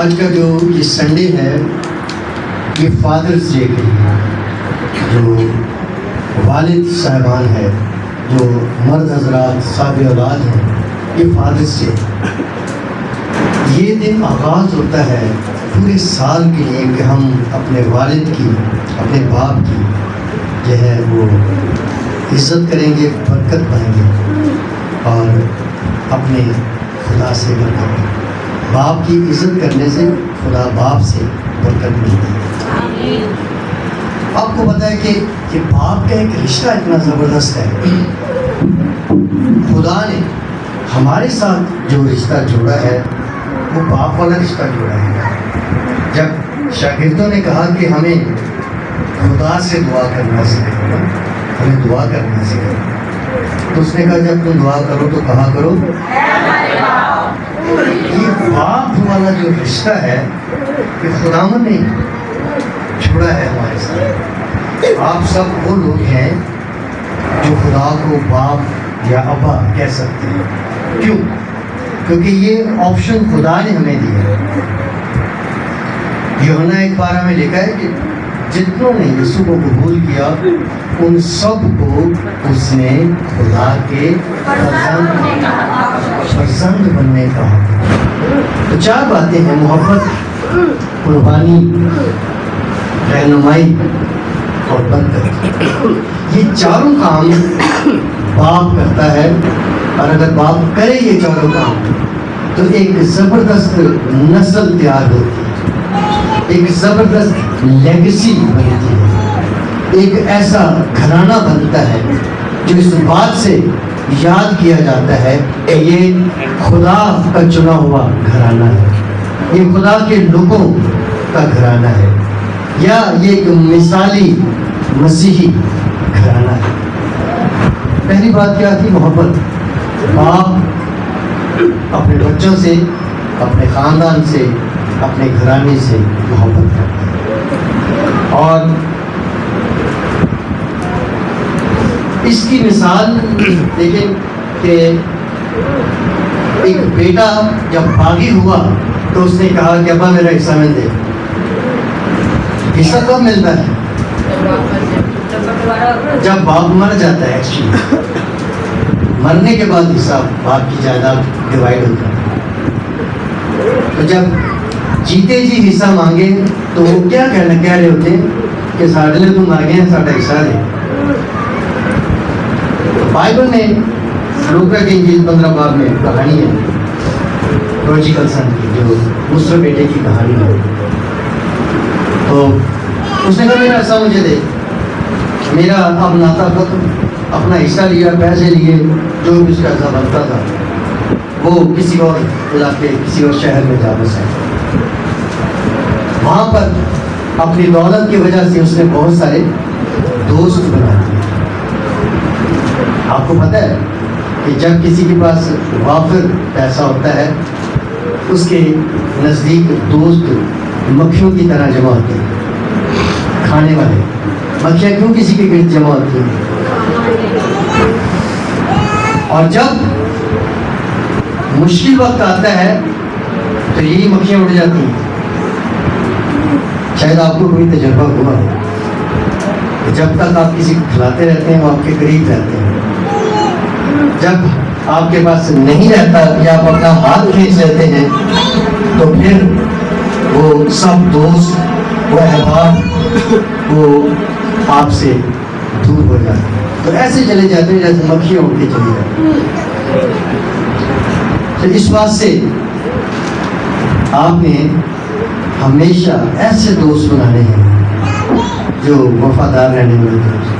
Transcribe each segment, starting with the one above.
آج کا جو یہ سنڈے ہے یہ فادرز ڈے کے لیے، جو والد صاحبان ہے، جو مرد حضرات صاحب اولاد ہیں، یہ فادرز ڈے، یہ دن آغاز ہوتا ہے پورے سال کے لیے کہ ہم اپنے والد کی، اپنے باپ کی جو ہے وہ عزت کریں گے، برکت پائیں گے اور اپنے خدا سے برکت، باپ کی عزت کرنے سے خدا باپ سے برکت ملتی ہے۔ آپ کو پتہ ہے کہ باپ کا ایک رشتہ اتنا زبردست ہے، خدا نے ہمارے ساتھ جو رشتہ جوڑا ہے وہ باپ والا رشتہ جوڑا ہے۔ جب شاگردوں نے کہا کہ ہمیں خدا سے دعا کرنا سکھاؤ، ہمیں دعا کرنا سکھاؤ، تو اس نے کہا جب تم دعا کرو تو کہا کرو، یہ باپ والا جو رشتہ ہے کہ خداوند نے چھوڑا ہے ہمارے ساتھ۔ آپ سب وہ لوگ ہیں جو خدا کو باپ یا ابا کہہ سکتے ہیں، کیوں؟ کیونکہ یہ آپشن خدا نے ہمیں دیا ہے۔ یوحنا 1:12 میں لکھا ہے کہ جتنوں نے یسوع کو قبول کیا ان سب کو اس نے خدا کے فرزند بننے کا حق۔ تو چار باتیں ہیں: محبت، قربانی، رہنمائی اور برکت۔ یہ چاروں کام باپ کرتا ہے، اور اگر باپ کرے یہ چاروں کام تو ایک زبردست نسل تیار ہوتی ہے، ایک زبردست لیگسی بنتی ہے، ایک ایسا گھرانہ بنتا ہے جو اس بات سے یاد کیا جاتا ہے کہ یہ خدا کا چنا ہوا گھرانہ ہے، یہ خدا کے لوگوں کا گھرانہ ہے، یا یہ ایک مثالی مسیحی گھرانہ ہے۔ پہلی بات کیا تھی؟ محبت۔ باپ اپنے بچوں سے، اپنے خاندان سے، اپنے گھرانے سے محبت کرتا ہے، اور اس کی مثال دیکھیں کہ ایک بیٹا جب باغی ہوا تو اس نے کہا کہ ابا میرا حصہ میں دے۔ حصہ کب ملتا ہے؟ جب باپ مر جاتا ہے۔ ایکچولی مرنے کے بعد حصہ باپ کی جائیداد ڈیوائڈ ہوتا ہے۔ تو جب جیتے جی حصہ مانگے تو وہ کیا کہہ رہے ہوتے ہیں کہ ساڑھے لے تم مر گئے ہیں، ساڑھا حصہ دے۔ بائبل میں لوکا کی انجیل 15 باب میں کہانی ہے پروڈیگل سن کی، جو دوسرے بیٹے کی کہانی ہے۔ تو اس نے کہا میرا حصہ مجھے دے، میرا اب ناتا ختم، اپنا حصہ لیا، پیسے لیے، جو بھی اس کا حصہ بنتا تھا وہ کسی اور علاقے، کسی اور شہر میں جا بسا۔ وہاں پر اپنی دولت کی وجہ سے اس نے بہت سارے دوست بنا دیے۔ آپ کو پتہ ہے کہ جب کسی کے پاس وافر پیسہ ہوتا ہے اس کے نزدیک دوست مکھیوں کی طرح جمع ہوتے ہیں، کھانے والے۔ مکھیاں کیوں کسی کے گرد جمع ہوتی ہیں؟ اور جب مشکل وقت آتا ہے تو یہی مکھیاں اڑ جاتی ہیں۔ شاید آپ کو کوئی تجربہ ہوا، جب تک آپ کسی کو کھلاتے رہتے ہیں وہ آپ کے قریب رہتے ہیں، جب آپ کے پاس نہیں رہتا یا آپ اپنا ہاتھ کھینچ لیتے ہیں تو پھر وہ سب دوست، وہ احباب، وہ آپ سے دور ہو جاتے ہیں۔ تو ایسے چلے جاتے ہیں جیسے مکھیاں اڑ کے چلی جاتی ہیں۔ تو اس بات سے آپ نے ہمیشہ ایسے دوست بنانے ہیں جو وفادار رہنے والے دوست۔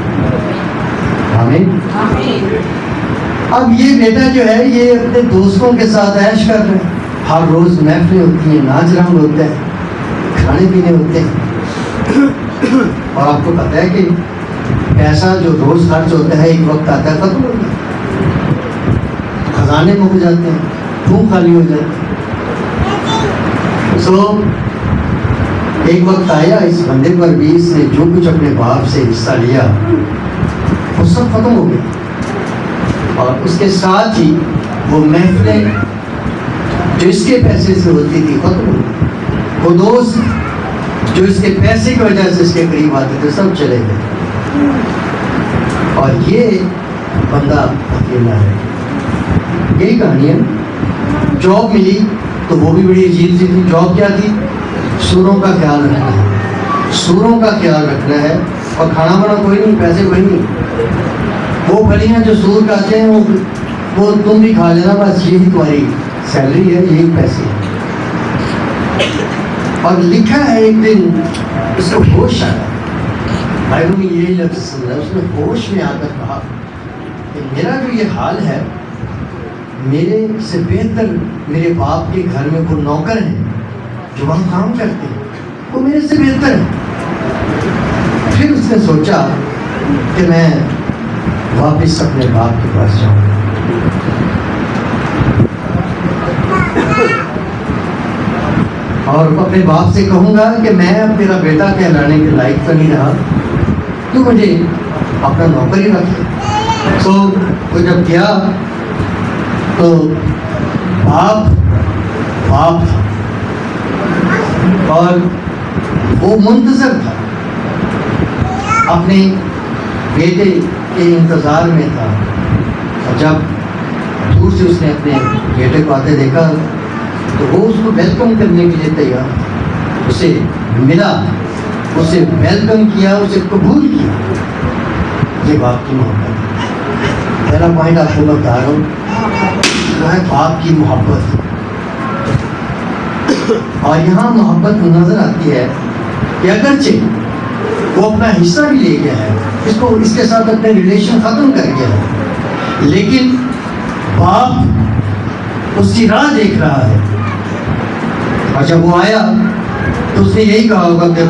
آمین۔ اب یہ بیٹا جو ہے یہ اپنے دوستوں کے ساتھ عیش کر رہے ہیں، ہر روز محفلیں ہوتی ہیں، ناچ رنگ ہوتا ہے، کھانے پینے ہوتے ہیں، اور آپ کو پتہ ہے کہ پیسہ جو روز خرچ ہوتا ہے ایک وقت آتا ہے ختم ہوتا ہے، خزانے مک جاتے ہیں، منہ خالی ہو جاتے ہیں۔ ایک وقت آیا اس بندے پر بھی، اس نے جو کچھ اپنے باپ سے حصہ لیا وہ سب ختم ہو گیا، اور اس کے ساتھ ہی وہ محفلیں جو اس کے پیسے سے ہوتی تھی ختم ہو گئی۔ جو اس کے پیسے کی وجہ سے اس کے قریب آتے تھے سب چلے گئے، اور یہ بندہ اکیلا ہے. یہی کہانی ہے. جاب ملی تو وہ بھی بڑی عجیب سی تھی. جاب کیا تھی؟ سوروں کا خیال رکھنا ہے، سوروں کا خیال رکھنا ہے. اور کھانا وانا کوئی نہیں، پیسے کوئی نہیں. وہ پھلیاں جو سور کھاتے ہیں وہ تم بھی کھا لینا، بس یہی تمہاری سیلری ہے، یہی پیسے. اور لکھا ہے ایک دن اس کو ہوش آیا، بھائی نے یہی لفظ سمجھا، اس نے ہوش میں آ کر کہا کہ میرا جو یہ حال ہے، میرے سے بہتر میرے باپ کے گھر میں کوئی نوکر ہیں جو وہاں کام کرتے ہیں، وہ میرے سے بہتر ہے. پھر اس نے سوچا کہ میں واپس اپنے باپ کے پاس جاؤں، اور اپنے باپ سے کہوں گا کہ میں اب تیرا بیٹا کہلانے کے لائق تو نہیں رہا، تو مجھے اپنا نوکر ہی رکھ. تو وہ جب گیا تو باپ تھا اور وہ منتظر تھا، اپنے بیٹے کے انتظار میں تھا. اور جب دور سے اس نے اپنے بیٹے کو آتے دیکھا تو وہ اس کو ویلکم کرنے کے لیے تیار، اسے ملا، اسے ویلکم کیا، اسے قبول کیا. یہ باپ کی محبت ہے. پہلا پوائنٹ آپ کو بتا رہا ہوں، وہ ہے باپ کی محبت. اور یہاں محبت نظر آتی ہے کہ اگرچہ وہ اپنا حصہ بھی لے گیا ہے، اس کے ساتھ اپنے ریلیشن ختم کر گیا ہے، لیکن باپ اس کی راہ دیکھ رہا ہے. اور جب وہ آیا تو اس نے یہی کہا ہوگا کہ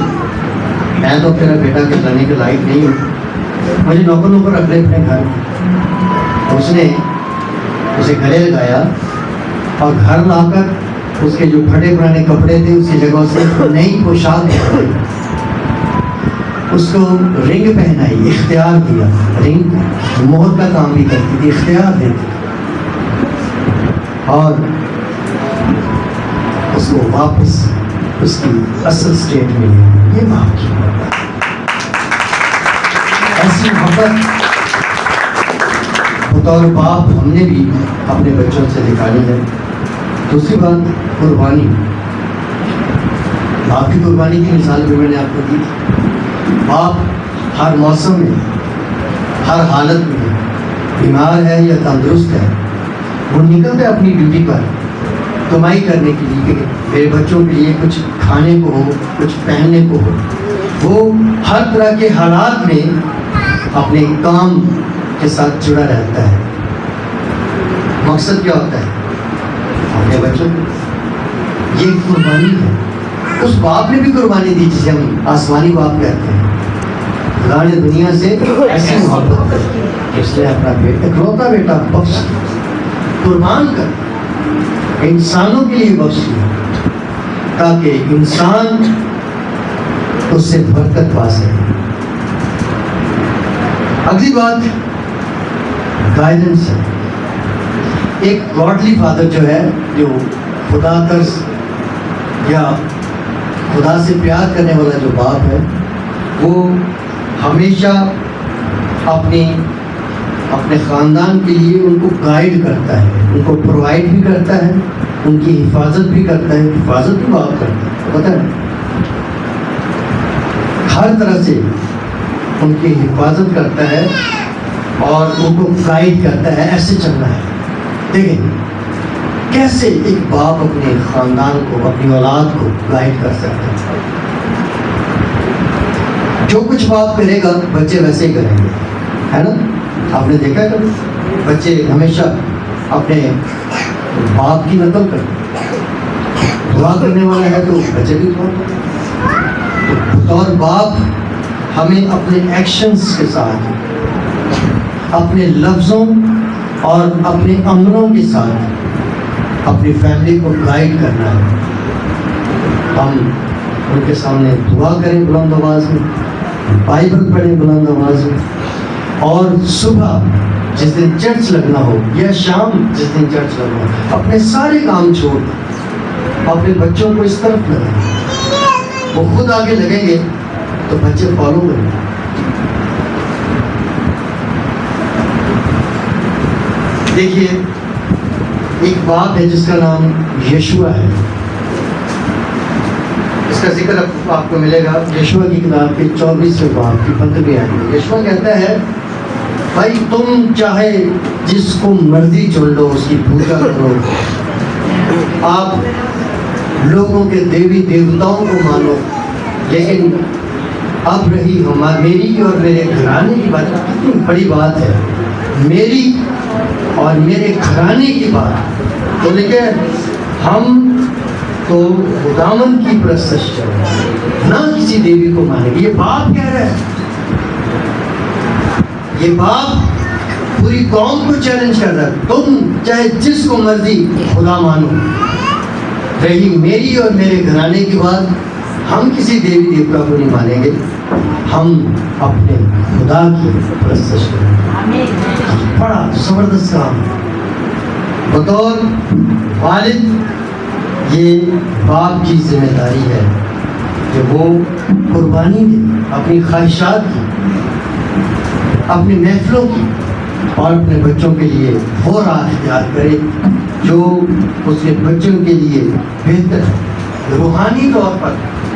میں تو تیرا بیٹا کہلانے کے لائق نہیں ہوں، مجھے نوکر رکھ لے اپنے گھر. اس نے اسے گلے لگایا اور گھر لا کر اس کے جو پھٹے پرانے کپڑے تھے اس کی جگہ سے نئی پوشاک پہنائی، اس کو رنگ پہنائی، اختیار دیا. رنگ مہر کا کام بھی کرتی تھی، اختیار دیتی، اور اس کو واپس اس کی اصل سٹیٹ میں لیا. یہ باپ کی محبت. ایسی محبت بطور باپ ہم نے بھی اپنے بچوں سے دکھانی ہے. دوسری بات، قربانی. باپ کی قربانی کی مثال بھی میں نے آپ کو دی. باپ ہر موسم میں، ہر حالت میں، بیمار ہے یا تندرست ہے، وہ نکلتے اپنی ڈیوٹی پر کمائی کرنے کے لیے کہ میرے بچوں کے لیے کچھ کھانے کو ہو، کچھ پہننے کو ہو. وہ ہر طرح کے حالات میں اپنے کام کے ساتھ جڑا رہتا ہے. مقصد کیا ہوتا ہے؟ اپنے بچوں کو. یہ قربانی ہے. اس باپ نے بھی قربانی دی جسے ہم آسمانی باپ کہتے ہیں. خدا نے دنیا سے ایسی محبت کر اس نے اپنا بیٹا، اکلوتا بیٹا بخش قربان کر انسانوں کے لیے بخش دیا تاکہ انسان اس سے برکت پا سکے. اگلی بات گائیڈنس ہے. ایک گاڈلی فادر جو ہے، جو خدا ترس یا خدا سے پیار کرنے والا جو باپ ہے، وہ ہمیشہ اپنے خاندان کے لیے ان کو گائیڈ کرتا ہے، ان کو پرووائڈ بھی کرتا ہے، ان کی حفاظت بھی کرتا ہے. حفاظت بھی باپ کرتا ہے، پتہ ہے، ہر طرح سے ان کی حفاظت کرتا ہے اور ان کو گائیڈ کرتا ہے ایسے چلنا ہے. دیکھیں کیسے ایک باپ اپنے خاندان کو، اپنی اولاد کو گائیڈ کر سکتا ہے. جو کچھ باپ کرے گا بچے ویسے ہی کریں گے، ہے نا؟ آپ نے دیکھا کبھی بچے ہمیشہ اپنے باپ کی نقل کرتے ہیں. دعا کرنے والا ہے تو بچے بھی دعا کرتے. بطور باپ ہمیں اپنے ایکشنز کے ساتھ، اپنے لفظوں اور اپنے عملوں کے ساتھ اپنی فیملی کو گائیڈ کرنا ہے. ہم ان کے سامنے دعا کریں بلند آواز میں، بائبل پڑھیں بلند آواز میں، اور صبح جس دن چرچ لگنا ہو یا شام جس دن چرچ لگنا ہو، اپنے سارے کام چھوڑ اپنے بچوں کو اس طرف لگائیں وہ خود آگے لگیں گے تو بچے فالو کریں گے. دیکھیے ایک باپ ہے جس کا نام یشوع ہے. اس کا ذکر آپ کو ملے گا یشوع کی کتاب کے 24ویں باب کی 15ویں آیت میں. یشوع کہتا ہے بھائی تم چاہے جس کو مرضی چن لو اس کی پوجا کرو، آپ لوگوں کے دیوی دیوتاؤں کو مانو، لیکن اب رہی میری اور میرے گھرانے کی بات. کتنی بڑی بات ہے، میری اور میرے گھرانے کی بات. تو لکھے ہم تو خداوند کی پرستش کریں، نہ کسی دیوی کو مانیں گے. یہ باپ کہہ رہا ہے، یہ باپ پوری قوم کو چیلنج کر رہا ہے تم چاہے جس کو مرضی خدا مانو، رہی میری اور میرے گھرانے کی بات ہم کسی دیوی دیوتا کو نہیں مانیں گے، ہم اپنے خدا کی پرستش کریں گے. بڑا زبردست کام. بطور والد یہ باپ کی ذمہ داری ہے کہ وہ قربانی دے اپنی خواہشات کی، اپنی محفلوں کی، اور اپنے بچوں کے لیے وہ راہ اختیار کرے جو اس کے بچوں کے لیے بہتر ہے. روحانی طور پر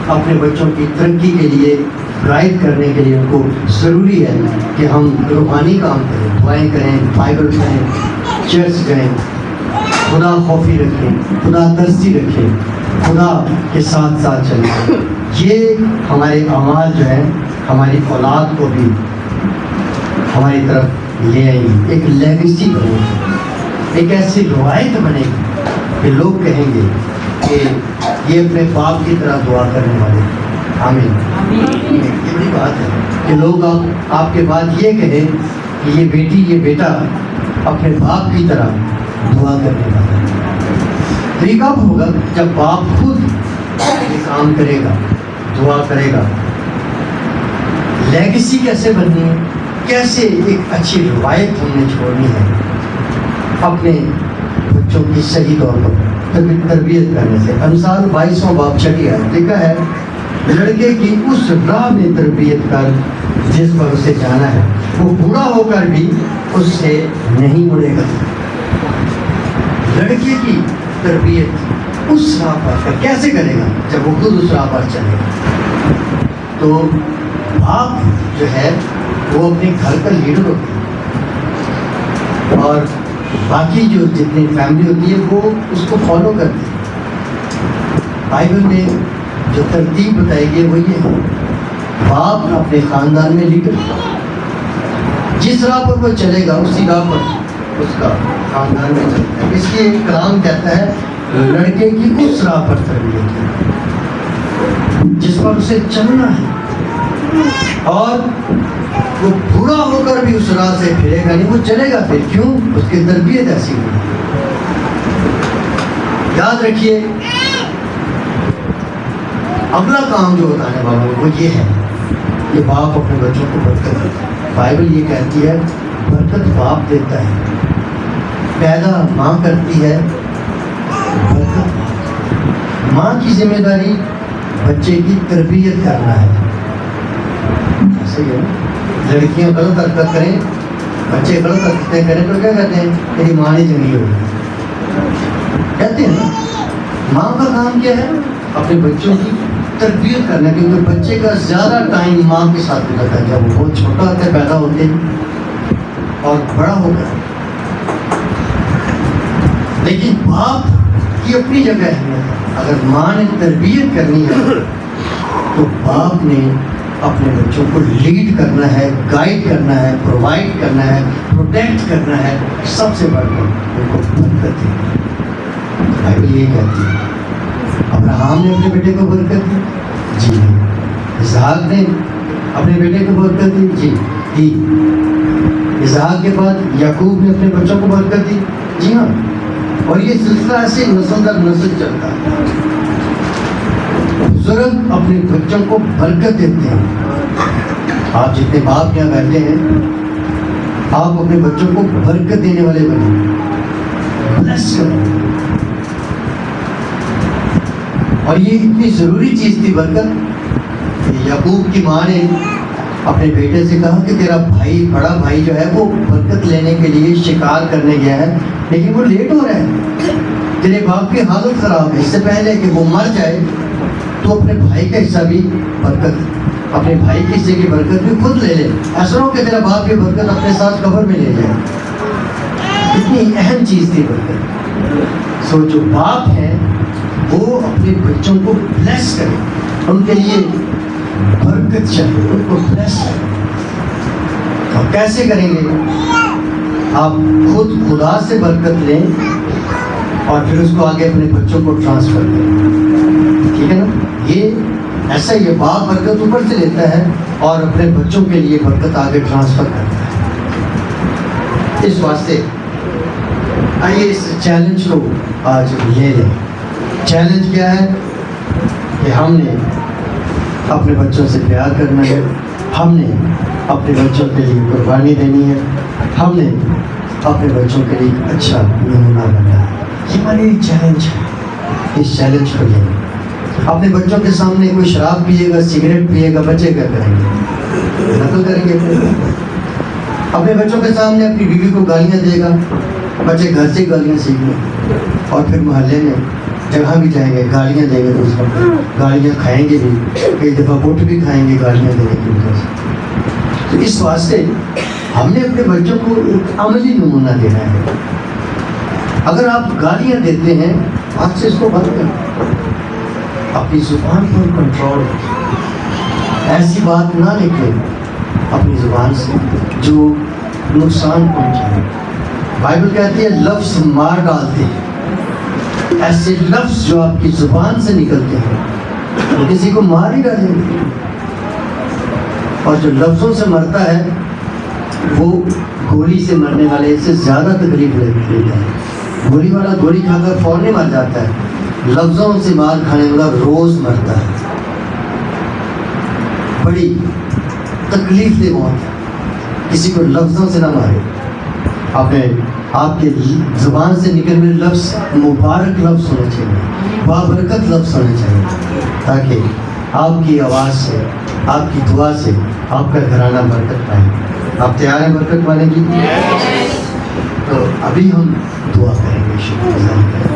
اپنے بچوں کی ترقی کے لیے گائیڈ کرنے کے لیے ان کو ضروری ہے کہ ہم روحانی کام کریں، دعائیں کریں، بائبل پڑھیں، چرچ جائیں، خدا خوفی رکھیں، خدا ترسی رکھیں، خدا کے ساتھ ساتھ چلیں. یہ ہمارے اعمال جو ہیں ہماری اولاد کو بھی ہماری طرف لے آئیں گی. ایک لیگیسی بنے گی، ایک ایسی روایت بنے گی کہ لوگ کہیں گے کہ یہ اپنے باپ کی طرح دعا کرنے والے. آمین. یہ بڑی بات ہے کہ لوگ آپ کے بعد یہ کہیں کہ یہ بیٹی یہ بیٹا اپنے باپ کی طرح دعا کرنے والا ہے. تو یہ کب ہوگا؟ جب باپ خود یہ کام کرے گا، دعا کرے گا. لیگیسی کیسے بننی ہے، کیسے ایک اچھی روایت ہم نے چھوڑنی ہے اپنے بچوں کی صحیح طور پر تربیت کرنے سے. امثال 22واں باب 6 آیت لکھا ہے لڑکے کی اس راہ میں تربیت کر جس پر اسے جانا ہے، وہ بوڑھا ہو کر بھی اس سے نہیں مڑے گا. لڑکے کی تربیت اس راہ پر کیسے کرے گا؟ جب وہ خود اس راہ پر چلے گا. تو باپ جو ہے وہ اپنے گھر کا لیڈر ہوتا ہے اور باقی جو جتنی فیملی ہوتی ہے وہ اس کو فالو کرتی ہے. بائبل میں جو ترتیب بتائی گئی وہ یہ ہے، باپ اپنے خاندان میں لیڈر، جس راہ پر وہ چلے گا اسی راہ پر اس کا خاندان میں چلتا ہے. اس لیے کلام کہتا ہے لڑکے کی اس راہ پر تربیت ہے جس پر اسے چلنا ہے، اور وہ بوڑھا ہو کر بھی اس راہ سے پھرے گا نہیں، وہ چلے گا. پھر کیوں؟ اس کی تربیت ایسی ہوئی. یاد رکھیے اگلا کام جو بتانے والا وہ یہ ہے کہ باپ اپنے بچوں کو برکت دیتا ہے. بائبل یہ کہتی ہے برکت باپ دیتا ہے، پیدا ماں کرتی ہے، برکت ماں کی ذمہ داری بچے کی تربیت کرنا ہے. صحیح ہے، لڑکیاں غلط حرکت کریں، بچے غلط حرکتیں کریں تو کیا کہتے ہیں؟ تیری ماں نے جنگی ہوئی کہتے ہیں. ماں کا کام کیا ہے؟ اپنے بچوں کی تربیت کرنا، کیونکہ بچے کا زیادہ ٹائم ماں کے ساتھ گزرتا ہے جب وہ بہت چھوٹا ہوتا ہے، پیدا ہوتے ہیں اور بڑا ہو کر. لیکن باپ کی اپنی جگہ ہے. اگر ماں نے تربیت کرنی ہے تو باپ نے اپنے بچوں کو لیڈ کرنا ہے، گائیڈ کرنا ہے، پرووائڈ کرنا ہے، پروٹیکٹ کرنا ہے. سب سے بڑھ کر ان کو برکت دی. بائبل یہ کہتی ہے ابراہم نے اپنے بیٹے کو برکت دی، جی نہیں. اسحاق نے اپنے بیٹے کو برکت دی، جی دی. اسحاق کے بعد یعقوب نے اپنے بچوں کو برکت دی، جی ہاں. اور یہ سلسلہ ایسے نسل در نسل چلتا ہے. بزرگ اپنے بچوں کو برکت دیتے ہیں. آپ جتنے باپ یہاں بیٹھے ہیں آپ اپنے بچوں کو برکت دینے والے بنے، بلیس کرو. اور یہ اتنی ضروری چیز تھی برکت کہ یعقوب کی ماں نے اپنے بیٹے سے کہا کہ تیرا بھائی بڑا بھائی جو ہے وہ برکت لینے کے لیے شکار کرنے گیا ہے لیکن وہ لیٹ ہو رہا ہے، تیرے باپ کی حالت خراب ہے، اس سے پہلے کہ وہ مر جائے تو اپنے بھائی کا حصہ بھی برکت، اپنے بھائی کے حصے کی برکت بھی خود لے لے، ایسا ہو کہ تیرا باپ کی برکت اپنے ساتھ قبر میں لے جائے۔ اتنی اہم چیز تھی برکت۔ سو جو باپ ہیں وہ اپنے بچوں کو بلیس کریں، ان کے لیے برکت چاہیے، ان کو بلیس کریں۔ اور کیسے کریں گے؟ آپ خود خدا سے برکت لیں اور پھر اس کو آگے اپنے بچوں کو ٹرانسفر کریں، ٹھیک ہے نا؟ یہ ایسا یہ باپ برکت اوپر سے لیتا ہے اور اپنے بچوں کے لیے برکت آگے ٹرانسفر کرتا ہے۔ اس واسطے آئیے اس چیلنج کو آج لے لیں۔ چیلنج کیا ہے؟ کہ ہم نے اپنے بچوں سے پیار کرنا ہے، ہم نے اپنے بچوں کے لیے قربانی دینی ہے، ہم نے اپنے بچوں کے لیے اچھا نمونہ بننا ہے۔ یہ ہماری چیلنج ہے، اس چیلنج کو لیں۔ اپنے بچوں کے سامنے کوئی شراب پیے گا، سگریٹ پیے گا، بچے کیا کریں گے؟ نقل کریں گے۔ اپنے بچوں کے سامنے اپنی بیوی کو گالیاں دے گا، بچے گھر سے گالیاں سیکھ لیں اور پھر محلے میں جہاں بھی جائیں گے گالیاں دیں گے دوسروں کو، گالیاں کھائیں گے بھی، کئی دفعہ بٹ بھی کھائیں گے گالیاں دینے کی وجہ سے۔ تو اس واسطے ہم نے اپنے بچوں کو ایک عملی نمونہ دینا ہے۔ اگر آپ گالیاں دیتے ہیں آج سے اس کو بند کریں، اپنی زبان پر کنٹرول، ایسی بات نہ نکلے اپنی زبان سے جو نقصان پہنچائے۔ بائبل کہتی ہے لفظ مار ڈالتے ہیں، ایسے لفظ جو آپ کی زبان سے نکلتے ہیں وہ کسی کو مار ہی ڈالیں گے، اور جو لفظوں سے مرتا ہے وہ گولی سے مرنے والے سے زیادہ تکلیف لیتا ہے۔ گولی والا گولی کھا کر فوراً مر جاتا ہے، لفظوں سے مار کھانے والا روز مرتا ہے، بڑی تکلیف دہ موت ہے۔ کسی کو لفظوں سے نہ مارے، آپ کے زبان سے نکلے ہوئے لفظ مبارک لفظ ہونے چاہیے، بابرکت لفظ ہونے چاہیے، تاکہ آپ کی آواز سے، آپ کی دعا سے آپ کا گھرانہ برکت پائے۔ آپ تیار ہیں برکت پانے کی؟ تو ابھی ہم دعا کریں گے، شکر گزار کریں گے۔